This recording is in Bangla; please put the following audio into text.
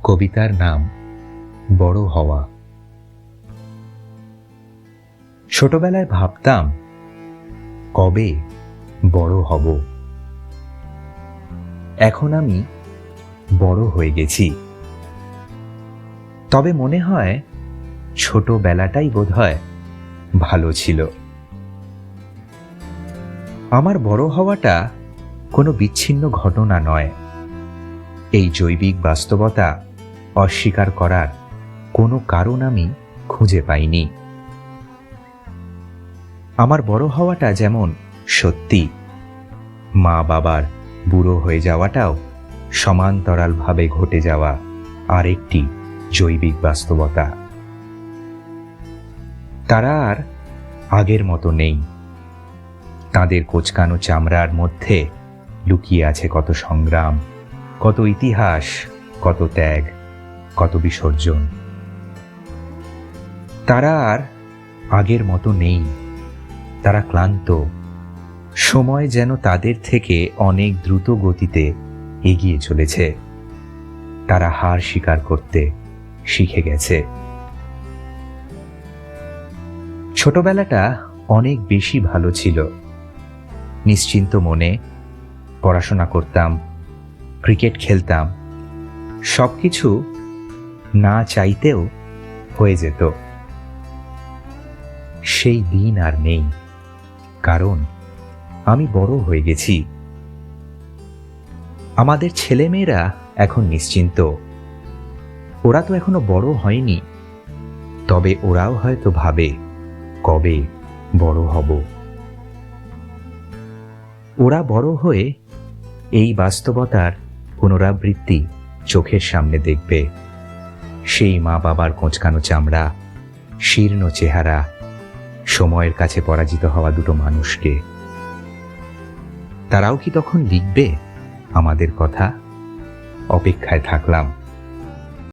কবিতার নাম বড় হওয়া। ছোটবেলায় ভাবতাম কবে বড় হব। এখন আমি বড় হয়ে গেছি। তবে মনে হয় ছোটবেলাটাই বোধহয় ভালো ছিল। আমার বড় হওয়াটা কোনো বিচ্ছিন্ন ঘটনা নয়। এই জৈবিক বাস্তবতা অস্বীকার করার কোনো কারণ আমি খুঁজে পাইনি। আমার বড় হওয়াটা যেমন সত্যি, মা বাবার বুড়ো হয়ে যাওয়াটাও সমান্তরালভাবে ঘটে যাওয়া আরেকটি জৈবিক বাস্তবতা। তারা আর আগের মতো নেই। তাদের কোঁচকানো চামড়ার মধ্যে লুকিয়ে আছে কত সংগ্রাম, কত ইতিহাস, কত ত্যাগ, কত বিসর্জন। তারা আর আগের মতো নেই। তারা ক্লান্ত। সময় যেন তাদের থেকে অনেক দ্রুত গতিতে এগিয়ে চলেছে। তারা হার স্বীকার করতে শিখে গেছে। ছোটবেলাটা অনেক বেশি ভালো ছিল। নিশ্চিন্ত মনে পড়াশোনা করতাম, ক্রিকেট খেলতাম। সবকিছু না চাইতেও হয়ে যেত। সেই দিন আর নেই, কারণ আমি বড় হয়ে গেছি। আমাদের ছেলেমেয়েরা এখন নিশ্চিন্ত। ওরা তো এখনো বড় হয়নি, তবে ওরাও হয়তো ভাবে কবে বড় হব। ওরা বড় হয়ে এই বাস্তবতার পুনরাবৃত্তি চোখের সামনে দেখবে। সেই মা বাবার কোঁচকানো চামড়া, শীর্ণ চেহারা, সময়ের কাছে পরাজিত হওয়া দুটো মানুষকে। তারাও কি তখন লিখবে আমাদের কথা? অপেক্ষায় থাকলাম।